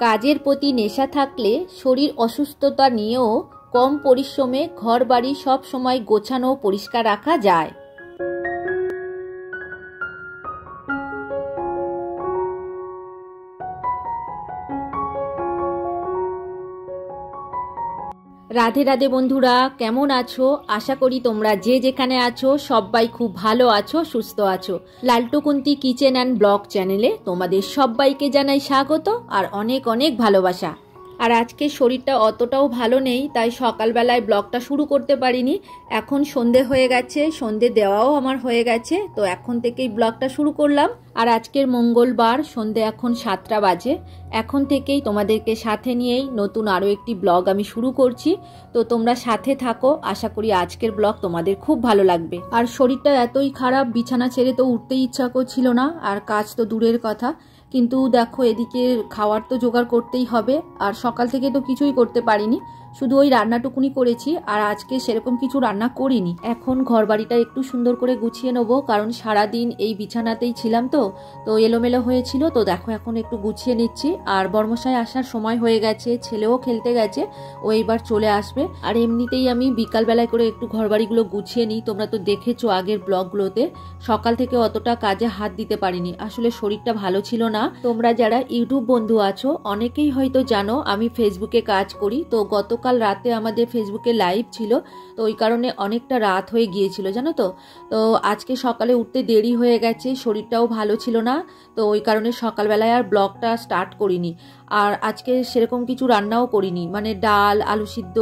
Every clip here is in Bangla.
কাজের প্রতি নেশা থাকলে শরীর অসুস্থতা নিয়েও কম পরিশ্রমে ঘর বাড়ি সব সময় গোছানো পরিষ্কার রাখা যায়। রাধে রাধে বন্ধুরা, কেমন আছো? আশা করি তোমরা যে যেখানে আছো সবাই খুব ভালো আছো, সুস্থ আছো। লালটু কুন্তি কিচেন অ্যান্ড ব্লগ চ্যানেলে তোমাদের সবাইকে জানাই স্বাগত আর অনেক অনেক ভালোবাসা। আর আজকে শরীরটা অতটাও ভালো নেই, তাই সকালবেলায় ব্লগটা শুরু করতে পারিনি। এখন সন্ধে হয়ে গেছে, সন্ধে দেওয়াও আমার হয়ে গেছে, তো এখন থেকেই ব্লগটা শুরু করলাম। আর আজকের মঙ্গলবার, সন্ধে এখন 7টা বাজে। এখন থেকেই তোমাদেরকে সাথে নিয়েই নতুন আরও একটি ব্লগ আমি শুরু করছি, তো তোমরা সাথে থাকো। আশা করি আজকের ব্লগ তোমাদের খুব ভালো লাগবে। আর শরীরটা এতই খারাপ, বিছানা ছেড়ে তো উঠতেই ইচ্ছা করছিল না, আর কাজ তো দূরের কথা। কিন্তু দেখো, এদিকে খাওয়ার তো জোগাড় করতেই হবে, আর সকাল থেকে তো কিছুই করতে পারিনি, শুধু ওই রান্নাটুকুনি করেছি। আর আজকে সেরকম কিছু রান্না করিনি। এখন ঘর বাড়িটা একটু সুন্দর করে গুছিয়ে নেবো, কারণ সারাদিন এই বিছানাতেই ছিলাম, তো এলোমেলো হয়েছিল। তো দেখো, এখন একটু গুছিয়ে নিচ্ছি। আর বর্মশাই আসার সময় হয়ে গেছে, ছেলেও খেলতে গেছে, ও এইবার চলে আসবে। আর এমনিতেই আমি বিকালবেলায় করে একটু ঘর বাড়িগুলো গুছিয়ে নিই। তোমরা তো দেখেছো আগের ব্লগগুলোতে, সকাল থেকে অতটা কাজে হাত দিতে পারিনি, আসলে শরীরটা ভালো ছিল না। তোমরা যারা ইউটিউব বন্ধু আছো অনেকেই হয়তো জানো আমি ফেসবুকে কাজ করি। তো গতকাল রাতে আমাদের ফেসবুকে লাইভ ছিল, তো ওই কারণে অনেকটা রাত হয়ে গিয়েছিল জানো তো। তো আজকে সকালে উঠতে দেরি হয়ে গেছে, শরীরটাও ভালো ছিল না, তো ওই কারণে সকালবেলায় আর ব্লগটা স্টার্ট করিনি। আর আজকে সেরকম কিছু রান্নাও করিনি, মানে ডাল, আলু সিদ্ধ,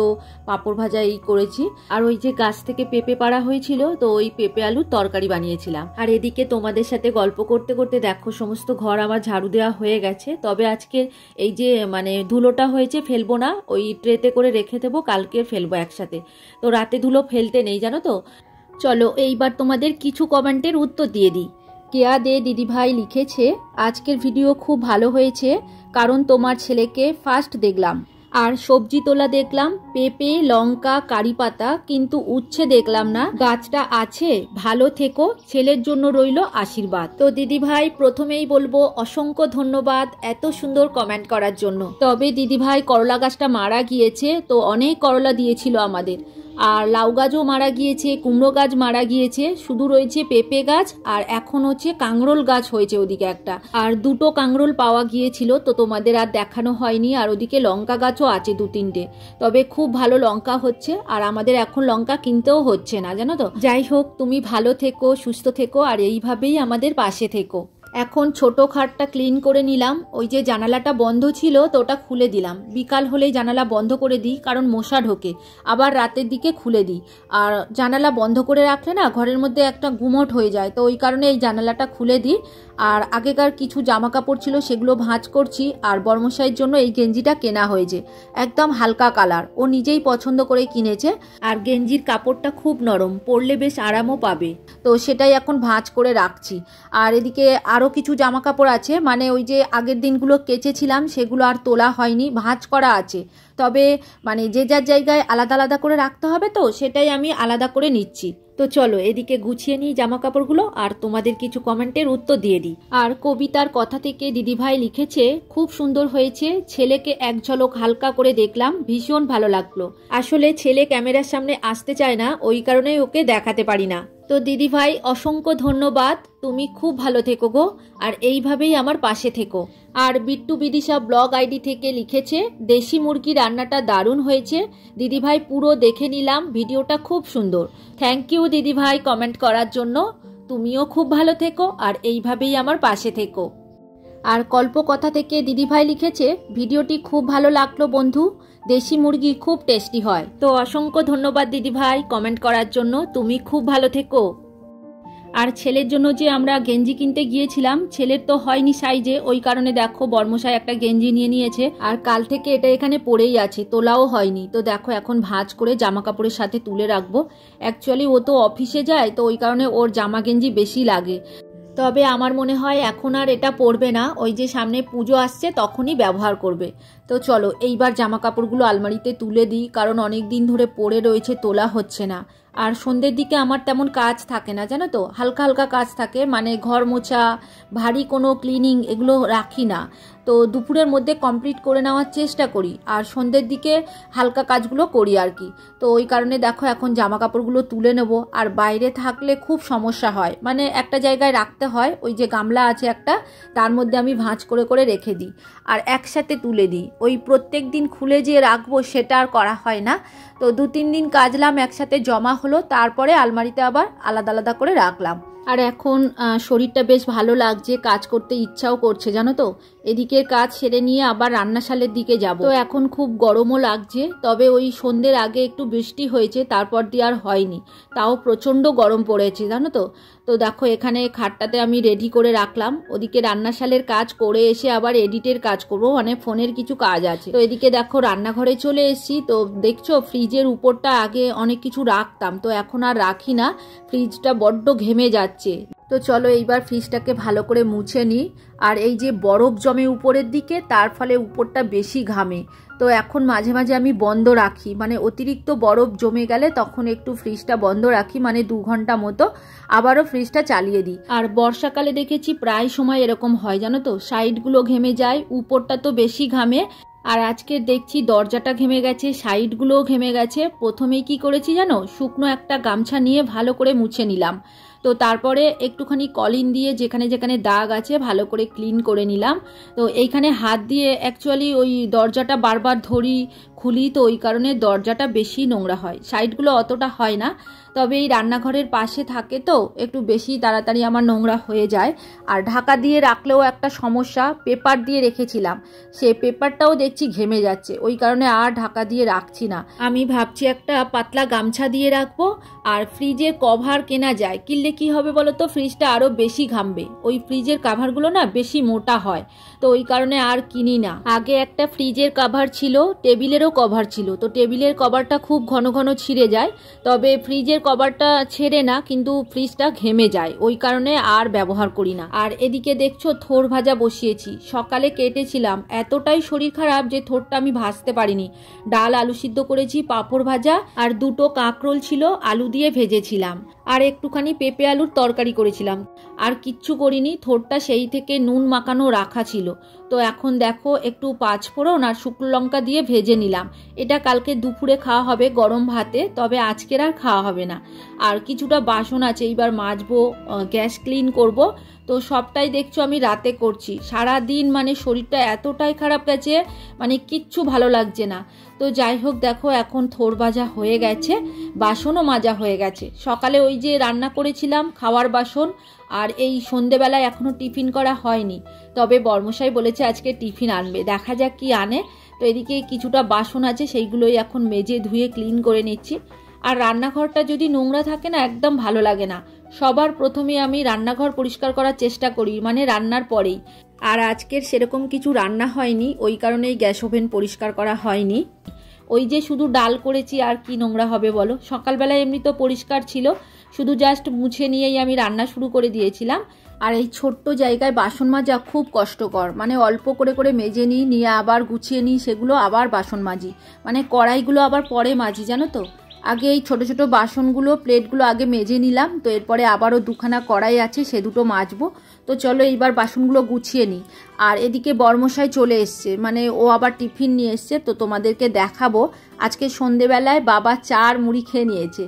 পাঁপড় ভাজা এই করেছি। আর ওই যে গাছ থেকে পেঁপে পাড়া হয়েছিল, তো ওই পেঁপে আলুর তরকারি বানিয়েছিলাম। আর এদিকে তোমাদের সাথে গল্প করতে করতে দেখো সমস্ত ঘর আমার ঝাড়ু দেওয়া হয়ে গেছে। তবে আজকের এই যে মানে ধুলোটা হয়েছে ফেলবো না, ওই ট্রেতে করে রেখে দেবো, কালকে ফেলবো একসাথে। তো রাতে ধুলো ফেলতে নেই জানো তো। চলো এইবার তোমাদের কিছু কমেন্টের উত্তর দিয়ে দিই। কেয়া দে দিদিভাই লিখেছে, আজকের ভিডিও খুব ভালো হয়েছে, কারণ তোমার ছেলেকে ফার্স্ট দেখলাম। আর সবজি তোলা দেখলাম, পেঁপে, লঙ্কা, কারি পাতা, কিন্তু উচ্ছে দেখলাম না। গাছটা আছে, ভালো থেকো, ছেলের জন্য রইল আশীর্বাদ। তো দিদিভাই প্রথমেই বলবো অসংখ্য ধন্যবাদ এত সুন্দর কমেন্ট করার জন্য। তবে দিদিভাই করলা গাছটা মারা গিয়েছে, তো অনেক করলা দিয়েছিল আমাদের। আর লাউ গাছও মারা গিয়েছে, কুমড়ো গাছ মারা গিয়েছে, শুধু রয়েছে পেঁপে গাছ। আর এখন হচ্ছে কাঁকরোল গাছ হয়েছে ওদিকে একটা, আর দুটো কাঁকরোল পাওয়া গিয়েছিল, তো তোমাদের আর দেখানো হয়নি। আর ওদিকে লঙ্কা গাছও আছে 2-3টে, তবে খুব ভালো লঙ্কা হচ্ছে। আর আমাদের এখন লঙ্কা কিনতেও হচ্ছে না জানো তো। যাই হোক, তুমি ভালো থেকো, সুস্থ থেকো, আর এইভাবেই আমাদের পাশে থেকো। এখন ছোট খাটটা ক্লিন করে নিলাম। ওই যে জানালাটা বন্ধ ছিল, তো ওটা খুলে দিলাম। বিকাল হলেই জানালা বন্ধ করে দিই, কারণ মশা ঢোকে, আবার রাতের দিকে খুলে দিই। আর জানালা বন্ধ করে রাখলে না ঘরের মধ্যে একটা গুমোট হয়ে যায়, তো ওই কারণে এই জানালাটা খুলে দিই। আর আগেকার কিছু জামা কাপড় ছিল, সেগুলো ভাঁজ করছি। আর বর্মশাইয়ের জন্য এই গেঞ্জিটা কেনা হয়েছে, একদম হালকা কালার, ও নিজেই পছন্দ করে কিনেছে। আর গেঞ্জির কাপড়টা খুব নরম, পরলে বেশ আরামও পাবে, তো সেটাই এখন ভাঁজ করে রাখছি। আর এদিকে আরও কিছু জামা কাপড় আছে, মানে ওই যে আগের দিনগুলো কেচেছিলাম, সেগুলো আর তোলা হয়নি, ভাঁজ করা আছে। তবে মানে যে যার জায়গায় আলাদা আলাদা করে রাখতে হবে, তো সেটাই আমি আলাদা করে নিচ্ছি। তো চলো এদিকে গুছিয়ে নিই জামা কাপড়গুলো, আর তোমাদের কিছু কমেন্টের উত্তর দিয়ে দিই। আর কবিতার কথা থেকে দিদিভাই লিখেছে, খুব সুন্দর হয়েছে, ছেলেকে এক ঝলক হালকা করে দেখলাম, ভীষণ ভালো লাগলো। আসলে ছেলে ক্যামেরার সামনে আসতে চায় না, ওই কারণেই ওকে দেখাতে পারি না। তো দিদিভাই অসংখ্য ধন্যবাদ, তুমি খুব ভালো থেকো গো, আর এইভাবেই আমার পাশে থেকো। আর বিট্টু বিদিশা ব্লগ আইডি থেকে লিখেছে, দেশি মুরগি রান্নাটা দারুণ হয়েছে দিদিভাই, পুরো দেখে নিলাম, ভিডিওটা খুব সুন্দর। থ্যাংক ইউ দিদিভাই কমেন্ট করার জন্য। তুমিও খুব ভালো থেকো, আর এইভাবেই আমার পাশে থেকো। আর কল্পকথা থেকে দিদিভাই লিখেছে, ভিডিওটি খুব ভালো লাগলো বন্ধু, দেশি মুরগি খুব টেস্টি হয়। তো অসংখ্য ধন্যবাদ দিদিভাই কমেন্ট করার জন্য, তুমি খুব ভালো থেকো। আর ছেলের জন্য যে আমরা গেঞ্জি কিনতে গিয়েছিলাম, ছেলের তো হয়নি সাইজে, ওই কারণে দেখো বর্মশাই একটা গেঞ্জি নিয়ে নিয়েছে। আর কাল থেকে এটা এখানে পড়েই আছে, তোলাও হয়নি। তো দেখো এখন ভাঁজ করে জামা কাপড়ের সাথে তুলে রাখবো। অ্যাকচুয়ালি ও তো অফিসে যায়, তো ওই কারণে ওর জামা গেঞ্জি বেশি লাগে। তবে আমার মনে হয় এখন আর এটা পরবে না, ওই যে সামনে পুজো আসছে তখনই ব্যবহার করবে। তো চলো এইবার জামা কাপড়গুলো আলমারিতে তুলে দিই, কারণ অনেক দিন ধরে পড়ে রয়েছে, তোলা হচ্ছে না। আর সন্ধ্যের দিকে আমার তেমন কাজ থাকে না জানো তো, হালকা হালকা কাজ থাকে, মানে ঘর মোছা, ভারী কোনো ক্লিনিং এগুলো রাখি না। তো দুপুরের মধ্যে কমপ্লিট করে নেওয়ার চেষ্টা করি, আর সন্ধ্যের দিকে হালকা কাজগুলো করি আর কি। তো ওই কারণে দেখো এখন জামা কাপড়গুলো তুলে নেব। আর বাইরে থাকলে খুব সমস্যা হয়, মানে একটা জায়গায় রাখতে হয়, ওই যে গামলা আছে একটা, তার মধ্যে আমি ভাঁজ করে করে রেখে দিই আর একসাথে তুলে দিই। ওই প্রত্যেক দিন খুলে যে রাখবো সেটা আর করা হয় না। তো 2-3 দিন কাচলাম, একসাথে জমা হলো, তারপরে আলমারিতে আবার আলাদা আলাদা করে রাখলাম। আর এখন শরীরটা বেশ ভালো লাগছে, কাজ করতে ইচ্ছাও করছে জানো তো। এদিকের কাজ সেরে নিয়ে আবার রান্নাশালের দিকে যাব। তো এখন খুব গরমও লাগছে, তবে ওই সন্ধ্যের আগে একটু বৃষ্টি হয়েছে, তারপর দিয়ে আর হয়নি, তাও প্রচণ্ড গরম পড়েছে জানো তো। তো দেখো এখানে খাটটাতে আমি রেডি করে রাখলাম, ওদিকে রান্নাশালের কাজ করে এসে আবার এডিটের কাজ করবো, মানে ফোনের কিছু কাজ আছে। তো এদিকে দেখো রান্নাঘরে চলে এসেছি। তো দেখছো ফ্রিজের উপরটা আগে অনেক কিছু রাখতাম, তো এখন আর রাখি না, ফ্রিজটা বড্ড ঘেমে যাচ্ছে। তো চলো এইবার ফ্রিজটাকে ভালো করে মুছে নিই। আর এই যে বরফ জমে উপরের দিকে, তার ফলে উপরটা বেশি ঘামে। তো এখন মাঝে মাঝে আমি বন্ধ রাখি, মানে অতিরিক্ত বরফ জমে গেলে তখন একটু ফ্রিজটা বন্ধ রাখি, মানে 2 ঘন্টা মতো, আবারও ফ্রিজটা চালিয়ে দিই। আর বর্ষাকালে দেখেছি প্রায় সময় এরকম হয় জানো তো, সাইডগুলো ঘেমে যায়, উপরটা তো বেশি ঘামে। আর আজকে দেখছি দরজাটা ঘেমে গেছে, সাইডগুলোও ঘেমে গেছে। প্রথমেই কি করেছি জানো, শুকনো একটা গামছা নিয়ে ভালো করে মুছে নিলাম। তো তারপরে একটুখানি কলিন দিয়ে যেখানে যেখানে দাগ আছে ভালো করে ক্লিন করে নিলাম। তো এইখানে হাত দিয়ে অ্যাকচুয়ালি ওই দরজাটা বারবার ধরি খুলি, তো ওই কারণে দরজাটা বেশি নোংরা হয়, সাইডগুলো অতটা হয় না। তবে এই রান্নাঘরের পাশে থাকে তো একটু বেশি তাড়াতাড়ি আমার নোংরা হয়ে যায়। আর ঢাকা দিয়ে রাখলেও একটা সমস্যা, পেপার দিয়ে রেখেছিলাম, সে পেপারটাও দেখছি ঘেমে যাচ্ছে, ওই কারণে আর ঢাকা দিয়ে রাখছি না। আমি ভাবছি একটা পাতলা গামছা দিয়ে রাখবো। আর ফ্রিজের কভার কেনা যায়, কিনলে কি হবে বলো তো, ফ্রিজটা আরও বেশি ঘামবে। ওই ফ্রিজের কাভারগুলো না বেশি মোটা হয়, তো ওই কারণে আর কিনি না। আগে একটা ফ্রিজের কভার ছিল, টেবিলেরও কভার ছিল, তো টেবিলের কভারটা খুব ঘন ঘন ছিঁড়ে যায়, তবে ফ্রিজের কভারটা ছেড়ে না, কিন্তু ফ্রিজটা ঘেমে যায়, ওই কারণে আর ব্যবহার করি না। আর এদিকে দেখছো থোড় ভাজা বসিয়েছি, সকালে কেটেছিলাম, এতটাই শরীর খারাপ যে থোড়টা আমি ভাজতে পারিনি। ডাল আলু সিদ্ধ করেছি, পাঁপড় ভাজা, আর 2টো কাঁকরোল ছিল, আলু দিয়ে ভেজেছিলাম, আর একটুখানি পেঁপে আলুর তরকারি করেছিলাম। আর কিচ্ছু করিনি, থোড়টা সেই থেকে নুন মাখানো রাখা ছিল। তো এখন দেখো একটু পাঁচফোড়ন আর শুকনো লঙ্কা দিয়ে ভেজে নিলাম। এটা কালকে দুপুরে খাওয়া হবে গরম ভাতে, তবে আজকের আর খাওয়া হবে না। আর কিছুটা বাসন আছে, এইবার মাজবো, গ্যাস ক্লিন করব। তো সবটাই দেখছো আমি রাতে করছি, সারা দিন মানে শরীরটা এতটাই খারাপ গেছে, মানে কিচ্ছু ভালো লাগছে না। তো যাই হোক দেখো এখন থোড় ভাজা হয়ে গেছে, বাসনও মাজা হয়ে গেছে। সকালে ওই যে রান্না করেছিলাম খাওয়ার বাসন, আর এই সন্ধেবেলায় এখনো টিফিন করা হয়নি, তবে বর্মশাই বলেছে আজকে টিফিন আনবে, দেখা যাক কি আনে। তো এদিকে কিছুটা বাসন আছে, সেইগুলোই এখন মেজে ধুয়ে ক্লিন করে নিচ্ছি। আর রান্নাঘরটা যদি নোংরা থাকে না একদম ভালো লাগে না। সবার প্রথমে আমি রান্নাঘর পরিষ্কার করার চেষ্টা করি, মানে রান্নার পরেই। আর আজকের সেরকম কিছু রান্না হয়নি, ওই কারণেই গ্যাস ওভেন পরিষ্কার করা হয়নি। ওই যে শুধু ডাল করেছি, আর কি নোংরা হবে বলো, সকালবেলায় এমনি তো পরিষ্কার ছিল, শুধু জাস্ট মুছে নিয়েই আমি রান্না শুরু করে দিয়েছিলাম। আর এই ছোট্ট জায়গায় বাসন মাজা খুব কষ্টকর, মানে অল্প করে করে মেজে নিয়ে আবার গুছিয়ে নিই, সেগুলো আবার বাসন মাজি, মানে কড়াইগুলো আবার পরে মাজি জানো তো। আগে এই ছোট ছোট বাসনগুলো প্লেটগুলো আগে মেজে নিলাম, তো এরপরে আবারও 2খানা কড়াই আছে, সে 2টো মাজবো। তো চলো এইবার বাসনগুলো গুছিয়ে নিই। আর এদিকে বর্মশাই চলে এসছে, মানে ও আবার টিফিন নিয়ে এসছে, তো তোমাদেরকে দেখাবো। আজকে সন্ধেবেলায় বাবা চা আর মুড়ি খেয়ে নিয়েছে,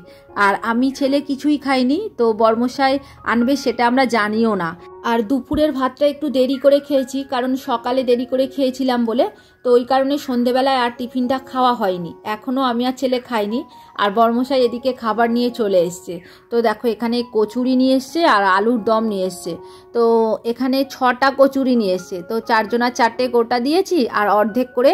আর আমি ছেলে কিছুই খাইনি। তো বর্মশাই আনবে সেটা আমরা জানিও না। আর দুপুরের ভাতটা একটু দেরি করে খেয়েছি, কারণ সকালে দেরি করে খেয়েছিলাম বলে, তো ওই কারণে সন্ধেবেলায় আর টিফিনটা খাওয়া হয়নি, এখনও আমি আর ছেলে খাইনি। আর বর্মশাই এদিকে খাবার নিয়ে চলে এসছে। তো দেখো এখানে কচুরি নিয়ে এসছে আর আলুর দম নিয়ে এসছে। তো এখানে 6টা কচুরি নিয়ে এসছে, তো 4 জনার 4টে গোটা দিয়েছি, আর অর্ধেক করে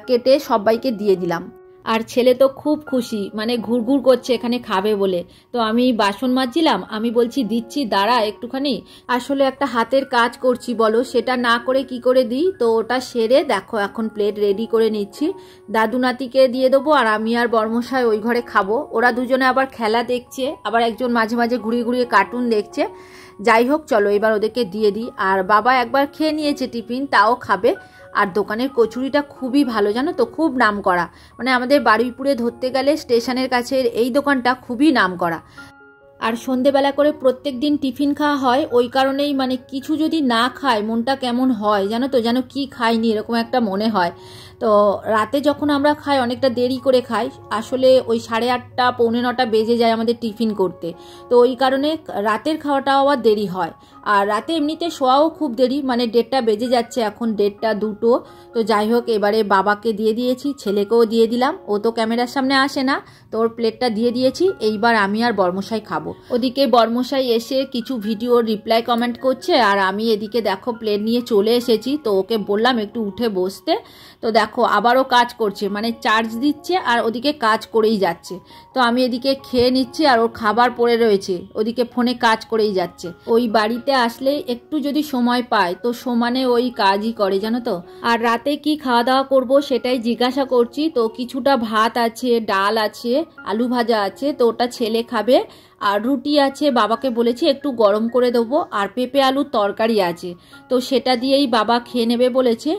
কেটে সবাইকে দিয়ে দিলাম। আর ছেলে তো খুব খুশি, মানে ঘুরঘুর করছে এখানে খাবে বলে। তো আমি বাসন মাজছিলাম, আমি বলছি দিচ্ছি দাঁড়া একটুখানি, আসলে একটা হাতের কাজ করছি বলো, সেটা না করে কি করে দিই। তো ওটা সেরে দেখো এখন প্লেট রেডি করে নিচ্ছি, দাদু নাতিকে দিয়ে দেবো, আর আমি আর বর্মশাই ওই ঘরে খাবো। ওরা দুজনে আবার খেলা দেখছে, আবার একজন মাঝে মাঝে ঘুরিয়ে ঘুরিয়ে কার্টুন দেখছে। যাই হোক চলো এবার ওদেরকে দিয়ে দিই। আর বাবা একবার খেয়ে নিয়েছে টিফিন, তাও খাবে। আর দোকানের কচুরিটা খুবই ভালো, জানো তো, খুব নাম করা। মানে আমাদের বারুইপুরে ধরতে গেলে স্টেশনের কাছে এই দোকানটা খুবই নাম করা। আর সন্ধেবেলা করে প্রত্যেক দিন টিফিন খাওয়া হয়, ওই কারণেই মানে কিছু যদি না খায় মনটা কেমন হয় জানো তো, যেন কি খাইনি এরকম একটা মনে হয়। তো রাতে যখন আমরা খাই অনেকটা দেরি করে খাই, আসলে ওই 8:30 পৌনে 9টা বেজে যায় আমাদের টিফিন করতে। তো ওই কারণে রাতের খাওয়াটাও আবার দেরি হয়। আর রাতে এমনিতে শোয়াও খুব দেরি, মানে 1:30 বেজে যাচ্ছে এখন, 1:30 2টো। তো যাই হোক, এবারে বাবাকে দিয়ে দিয়েছি, ছেলেকেও দিয়ে দিলাম, ও তো ক্যামেরার সামনে আসে না, তো ওর প্লেটটা দিয়ে দিয়েছি। এইবার আমি আর বর্মশাই খাবো। ওদিকে বর্মশাই এসে কিছু ভিডিওর রিপ্লাই কমেন্ট করছে, আর আমি এদিকে দেখো প্লেট নিয়ে চলে এসেছি। তো ওকে বললাম একটু উঠে বসতে, তো দেখো আবারও কাজ করছে, মানে চার্জ দিচ্ছে আর ওদিকে কাজ করেই যাচ্ছে। তো আমি এদিকে খেয়ে নিচ্ছি আর ওর খাবার পড়ে রয়েছে, ওদিকে ফোনে কাজ করেই যাচ্ছে। ওই বাড়িতে আসলে একটু যদি সময় পায় তো সমানে ওই কাজই করে, জানো তো। আর রাতে কি খাওয়া দাওয়া করব সেটাই জিজ্ঞাসা করছি। তো কিছুটা ভাত আছে, ডাল আছে, আলু ভাজা আছে, তো ওটা ছেলে খাবে। আর রুটি আছে, বাবাকে বলেছি একটু গরম করে দেবো, আর পেঁপে আলুর তরকারি আছে, তো সেটা দিয়েই বাবা খেয়ে নেবে বলেছে।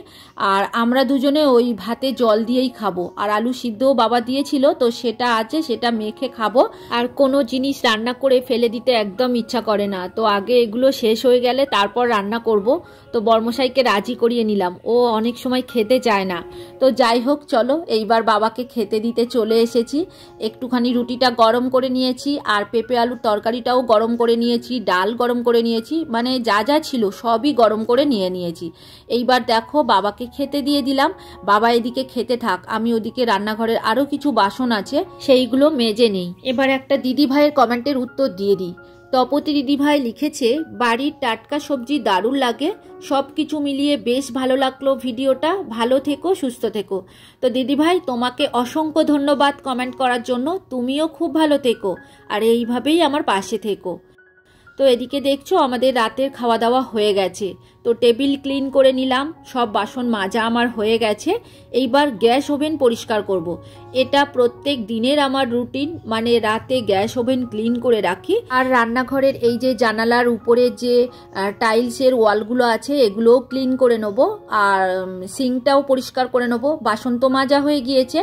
আর আমরা দুজনে ওই ভাতে জল দিয়েই খাবো। আর আলু সিদ্ধও বাবা দিয়েছিল, তো সেটা আছে, সেটা মেখে খাবো। আর কোনো জিনিস রান্না করে ফেলে দিতে একদম ইচ্ছা করে না, তো আগে এগুলো শেষ হয়ে গেলে তারপর রান্না করব। তো বর্মশাইকে রাজি করিয়ে নিলাম, ও অনেক সময় খেতে চায় না। তো যাই হোক, চলো এইবার বাবাকে খেতে দিতে চলে এসেছি। একটুখানি রুটিটা গরম করে নিয়েছি, আর পেঁপে আলুর তরকারিটাও গরম করে নিয়েছি, ডাল গরম করে নিয়েছি, মানে যা যা ছিল সবই গরম করে নিয়েছি। এইবার দেখো বাবাকে খেতে দিয়ে দিলাম। বাবা এদিকে খেতে থাক, আমি ওদিকে রান্নাঘরের আরও কিছু বাসন আছে সেইগুলো মেজে নিই। এবার একটা দিদি ভাইয়ের কমেন্টের উত্তর দিয়ে দিই। তপতি দিদিভাই লিখেছে, বাড়ির টাটকা সবজি দারুণ লাগে, সব কিছু মিলিয়ে বেশ ভালো লাগলো ভিডিওটা, ভালো থেকো, সুস্থ থেকো। তো দিদিভাই তোমাকে অসংখ্য ধন্যবাদ কমেন্ট করার জন্য, তুমিও খুব ভালো থেকো আর এইভাবেই আমার পাশে থেকো। তো এদিকে দেখছো আমাদের রাতের খাওয়া দাওয়া হয়ে গেছে, তো টেবিল ক্লিন করে নিলাম, সব বাসন মাজা আমার হয়ে গেছে। এইবার গ্যাস ওভেন পরিষ্কার করব। এটা প্রত্যেক দিনের আমার রুটিন, মানে রাতে গ্যাস ওভেন ক্লিন করে রাখি। আর রান্নাঘরের এই যে জানালার উপরে যে টাইলসের ওয়ালগুলো আছে এগুলোও ক্লিন করে নেবো, আর সিঙ্কটাও পরিষ্কার করে নেবো। বাসন তো মাজা হয়ে গিয়েছে,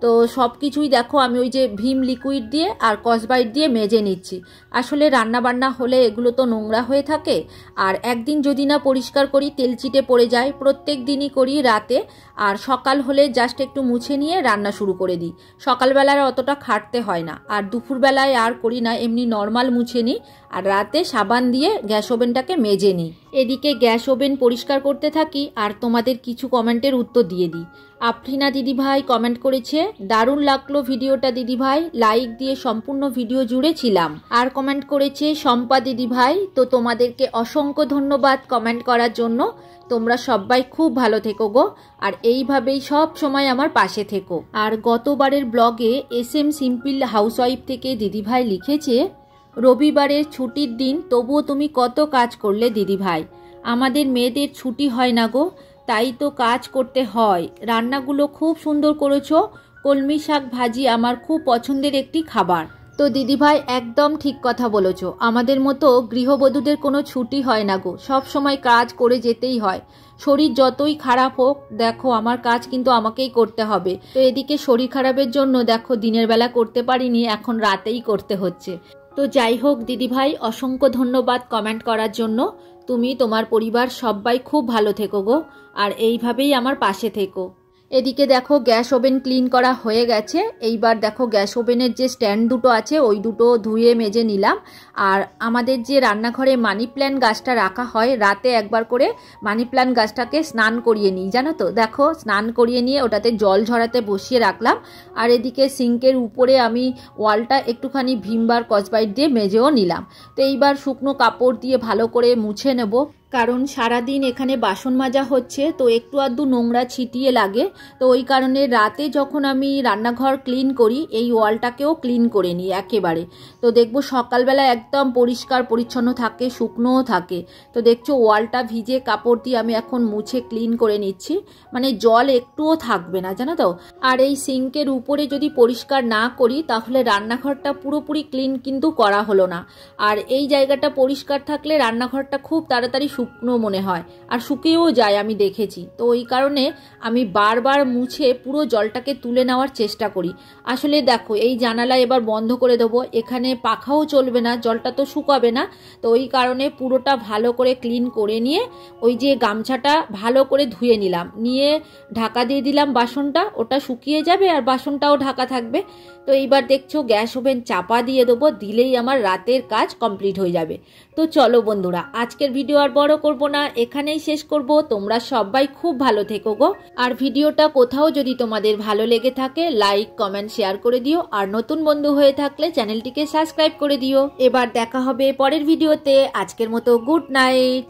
তো সব কিছুই দেখো আমি ওই যে ভিম লিকুইড দিয়ে আর কসবাইট দিয়ে মেজে নিচ্ছি। আসলে রান্না বান্না হলে এগুলো তো নোংরা হয়ে থাকে, আর একদিন যদি না পরিষ্কার করি তেলচিটে পড়ে যায়। প্রত্যেক দিনই করি রাতে, আর সকাল হলে জাস্ট একটু মুছে নিয়ে রান্না শুরু করে দিই। সকালবেলায় অতটা খাটতে হয় না, আর দুপুরবেলায় আর করি না, এমনি নর্মাল মুছে নিই, আর রাতে সাবান দিয়ে গ্যাস ওভেনটাকে মেজে নিই। এদিকে গ্যাস ওভেন পরিষ্কার করতে থাকি আর তোমাদের কিছু কমেন্টের উত্তর দিয়ে দিই। আফরিনা দিদিভাই কমেন্ট করেছে, দারুণ লাগলো ভিডিওটা দিদিভাই, লাইক দিয়ে সম্পূর্ণ ভিডিও জুড়ে ছিলাম। আর কমেন্ট করেছে শম্পা দিদিভাই, তো তোমাদেরকে অসংখ্য ধন্যবাদ কমেন্ট করার জন্য, তোমরা সবাই খুব ভালো থেকো গো, আর এইভাবেই সব সময় আমার পাশে থেকো। আর গতবারের ব্লগে SM সিম্পল হাউসওয়াইফ থেকে দিদিভাই লিখেছে, রবিবারের ছুটির দিন তবুও তুমি কত কাজ করলে দিদিভাই, আমাদের মেয়েদের ছুটি হয় না গো, তাই তো কাজ করতে হয়। রান্নাগুলো খুব সুন্দর করেছো, কলমি শাক ভাজি আমার খুব পছন্দের একটি খাবার। তো দিদিভাই একদম ঠিক কথা বলেছো, আমাদের মতো গৃহবধূদের কোনো ছুটি হয় না গো, সব সময় কাজ করে যেতেই হয়। শরীর যতই খারাপ হোক, দেখো আমার কাজ কিন্তু আমাকেই করতে হবে। তো এদিকে শরীর খারাপের জন্য দেখো দিনের বেলা করতে পারিনি, এখন রাতেই করতে হচ্ছে। তো যাই হোক দিদিভাই, অসংখ্য ধন্যবাদ কমেন্ট করার জন্য। তুমি তোমার পরিবার সবাই খুব ভালো থেকো গো, আর এইভাবেই আমার পাশে থেকো। এদিকে দেখো গ্যাস ওভেন ক্লিন করা হয়ে গেছে। এইবার দেখো গ্যাস ওভেনের যে স্ট্যান্ড দুটো আছে ওই দুটো ধুয়ে মেজে নিলাম। আর আমাদের যে রান্নাঘরে মানি প্ল্যান্ট গাছটা রাখা হয়, রাতে একবার করে মানি প্ল্যান্ট গাছটাকে স্নান করিয়ে নিই, জানো তো। দেখো স্নান করিয়ে নিয়ে ওটাতে জল ঝরাতে বসিয়ে রাখলাম। আর এদিকে সিঙ্কের উপরে আমি ওয়ালটা একটুখানি ভিম বার কসবাইট দিয়ে মেজেও নিলাম। তো এইবার শুকনো কাপড় দিয়ে ভালো করে মুছে নেব, কারণ সারাদিন এখানে বাসন মাজা হচ্ছে, তো একটু আধটু নোংরা ছিটিয়ে লাগে। তো ওই কারণে রাতে যখন আমি রান্নাঘর ক্লিন করি এই ওয়ালটাকেও ক্লিন করে নিই একেবারে। তো দেখবো সকালবেলা একদম পরিষ্কার পরিচ্ছন্ন থাকে, শুকনোও থাকে। তো দেখছো ওয়ালটা ভিজে কাপড় দিয়ে আমি এখন মুছে ক্লিন করে নিচ্ছি, মানে জল একটুও থাকবে না, জানো তো। আর এই সিঙ্কের উপরে যদি পরিষ্কার না করি তাহলে রান্নাঘরটা পুরোপুরি ক্লিন কিন্তু করা হলো না। আর এই জায়গাটা পরিষ্কার থাকলে রান্নাঘরটা খুব তাড়াতাড়ি শুকনো মনে হয়, আর শুকিয়েও যায়, আমি দেখেছি। তো ওই কারণে আমি বারবার মুছে পুরো জলটাকে তুলে নেওয়ার চেষ্টা করি। আসলে দেখো, এই জানালা এবার বন্ধ করে দেবো, এখানে পাখাও চলবে না, জলটা তো শুকাবে না। তো ওই কারণে পুরোটা ভালো করে ক্লিন করে নিয়ে ওই যে গামছাটা ভালো করে ধুয়ে নিলাম, নিয়ে ঢাকা দিয়ে দিলাম বাসনটা, ওটা শুকিয়ে যাবে আর বাসনটাও ঢাকা থাকবে। তো এইবার দেখছো গ্যাস ওভেন চাপা দিয়ে দেবো, দিলেই আমার রাতের কাজ কমপ্লিট হয়ে যাবে। তো চলো বন্ধুরা, আজকের ভিডিও আর বড় করব না, এখানেই শেষ করব। তোমরা সবাই খুব ভালো থেকো গো। আর ভিডিওটা কোথাও যদি তোমাদের ভালো লেগে থাকে, লাইক কমেন্ট শেয়ার করে দিও, আর নতুন বন্ধু হয়ে থাকলে চ্যানেলটিকে সাবস্ক্রাইব করে দিও। এবার দেখা হবে পরের ভিডিওতে। আজকের মতো গুড নাইট।